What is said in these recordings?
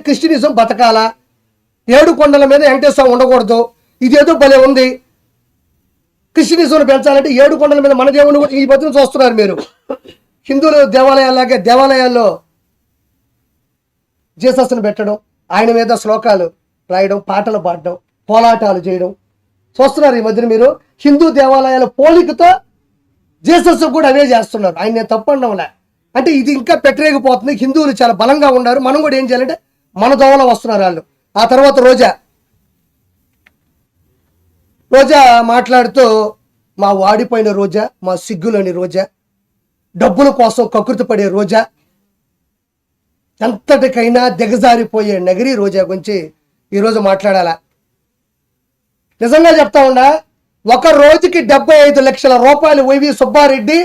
Christianism బతకాలా, 7 కొండల మీద వెంకటేశ్వర ఉండకూడదు, ఇదేదో భలే ఉంది. క్రిస్టియనిజం పెంచాలంటే 7 కొండల మీద మన దేవుని కూడా ఈ బతులు చూస్తున్నారు మీరు. హిందువుల దేవాలయాలాగే దేవాలయాల్లో జీసస్ను పెట్టడం, ఆయన మీద శ్లోకాలు రాయడం, పాటలు పాడడం, పోలాటాలు చేయడం చూస్తున్నారు ఈ మధ్యన మీరు. హిందూ దేవాలయాల పోలికతో జీసస్ కూడా అవే చేస్తున్నారు. ఆయన నేను తప్పండంలే. అంటే ఇది ఇంకా పెట్టరేగిపోతుంది. హిందువులు చాలా బలంగా ఉన్నారు. మనం కూడా ఏం చేయాలంటే మన దోవలో వస్తున్నారు వాళ్ళు. ఆ తర్వాత రోజా మాట్లాడుతూ మా వాడిపోయిన రోజా, మా సిగ్గులోని రోజా, డబ్బుల కోసం కకృతి పడే రోజా, ఎంతటికైనా దిగజారిపోయే నగరి రోజా గురించి ఈరోజు మాట్లాడాలా. నిజంగా చెప్తా ఉన్నా, ఒక రోజుకి 75 లక్షల రూపాయలు వైవి సుబ్బారెడ్డి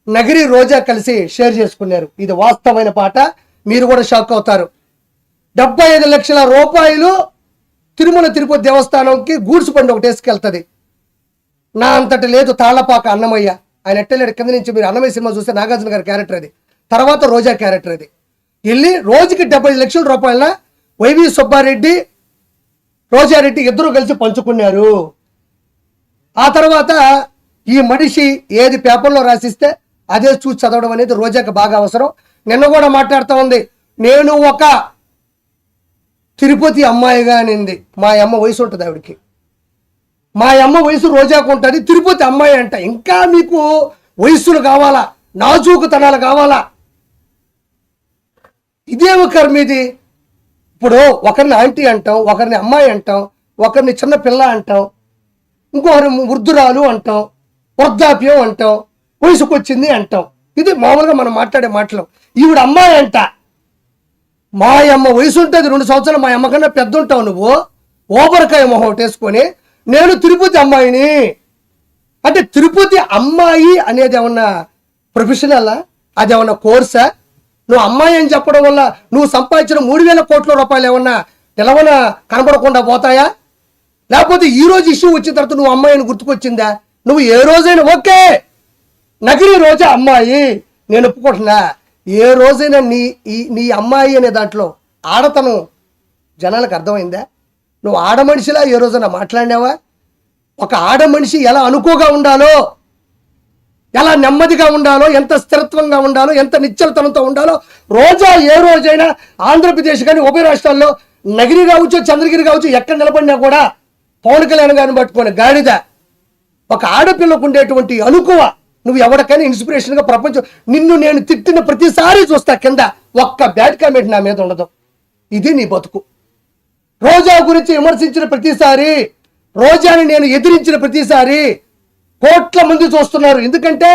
నగరి రోజా కలిసి షేర్ చేసుకున్నారు. ఇది వాస్తవమైన పాట. మీరు కూడా షాక్ అవుతారు. 75 లక్షల రూపాయలు తిరుమల తిరుపతి దేవస్థానంకి గూడ్స్ బండి ఒకటి వేసుకెళ్తుంది. నా అంతటి లేదు తాళ్లపాక అన్నమయ్య. ఆయన ఎట్టలేడు కింద నుంచి. మీరు అన్నమయ్య సినిమా చూస్తే నాగార్జున గారి క్యారెక్టర్ అది, తర్వాత రోజా క్యారెక్టర్ అది. వెళ్ళి రోజుకి 75 లక్షల రూపాయల వైవి సుబ్బారెడ్డి, రోజారెడ్డి ఇద్దరు కలిసి పంచుకున్నారు. ఆ తర్వాత ఈ మనిషి ఏది పేపర్లో రాసిస్తే అదే చూసి చదవడం అనేది రోజాకి బాగా అవసరం. నిన్న కూడా మాట్లాడుతూ ఉంది, నేను ఒక తిరుపతి అమ్మాయిగా అనింది. మా అమ్మ వయసు ఉంటుంది ఆవిడికి, మా అమ్మ వయసు రోజాకు ఉంటుంది, తిరుపతి అమ్మాయి అంట. ఇంకా మీకు వయస్సులు కావాలా, నాజూకుతనాలు కావాలా? ఇదేమో కర్మ ఇది. ఇప్పుడు ఒకరిని ఆంటీ అంటాం, ఒకరిని అమ్మాయి అంటాం, ఒకరిని చిన్న పిల్ల అంటాం, ఇంకొకరి వృద్ధురాలు అంటాం, వృద్ధాప్యం అంటాం, వయసుకు వచ్చింది అంటాం. ఇది మామూలుగా మనం మాట్లాడే మాటలు. ఈవిడ అమ్మాయి అంట. మా అమ్మ వయసు ఉంటుంది 2 సంవత్సరాలు, మా అమ్మ కన్నా పెద్ద ఉంటావు నువ్వు. ఓబరకాయ మొహం వేసుకొని నేను తిరుపతి అమ్మాయిని అంటే, తిరుపతి అమ్మాయి అనేది ఏమన్నా ప్రొఫెషనలా? అది ఏమన్నా కోర్సా? నువ్వు అమ్మాయి అని చెప్పడం వల్ల నువ్వు సంపాదించిన 3,000 కోట్ల రూపాయలు ఏమన్నా నిలవన కనపడకుండా పోతాయా? లేకపోతే ఈ రోజు ఇష్యూ వచ్చిన తర్వాత నువ్వు అమ్మాయి అని గుర్తుకొచ్చిందా? నువ్వు ఏ రోజైనా ఓకే నగరి రోజా అమ్మాయి నేను ఒప్పుకుంటున్నా. ఏ రోజైనా నీ అమ్మాయి అనే దాంట్లో ఆడతనం జనాలకు అర్థమైందా? నువ్వు ఆడ మనిషిలా ఏ రోజైనా మాట్లాడినావా? ఒక ఆడ మనిషి ఎలా అనుకోగా ఉండాలో, ఎలా నెమ్మదిగా ఉండాలో, ఎంత స్థిరత్వంగా ఉండాలో, ఎంత నిశ్చలతనంతో ఉండాలో రోజా ఏ రోజైనా ఆంధ్రప్రదేశ్ కానీ ఉభయ రాష్ట్రాల్లో నగిరి కావచ్చు, చంద్రగిరి కావచ్చు, ఎక్కడ నిలబడినా కూడా పవన్ కళ్యాణ్ గారిని పట్టుకొని గాడిద. ఒక ఆడపిల్లకు ఉండేటువంటి అనుకువ నువ్వు ఎవరికైనా ఇన్స్పిరేషన్గా ప్రపంచం. నిన్ను నేను తిట్టిన ప్రతిసారి చూస్తా కింద ఒక్క బ్యాడ్ కామెంట్ నా మీద ఉండదు. ఇది నీ బతుకు. రోజా గురించి విమర్శించిన ప్రతిసారి, రోజాని నేను ఎదిరించిన ప్రతిసారి కోట్ల మంది చూస్తున్నారు. ఎందుకంటే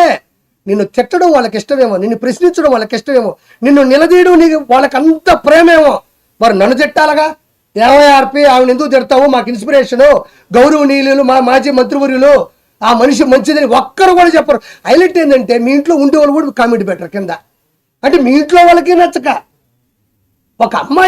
నిన్ను తిట్టడం వాళ్ళకి ఇష్టమేమో, నిన్ను ప్రశ్నించడం వాళ్ళకి ఇష్టమేమో, నిన్ను నిలదీయడం నీకు వాళ్ళకి అంత ప్రేమేమో. మరి నన్ను తిట్టాలగా? ఏమోఆర్పి ఆవిడ ఎందుకు తిడతావు? మాకు ఇన్స్పిరేషను, గౌరవనీయులు, మా మాజీ మంత్రివర్యులు, ఆ మనిషి మంచిదని ఒక్కరు కూడా చెప్పరు. హైలైట్ ఏంటంటే మీ ఇంట్లో ఉండే వాళ్ళు కూడా కామెంట్ పెట్టరు కింద. అంటే మీ ఇంట్లో వాళ్ళకి నచ్చక ఒక అమ్మాయి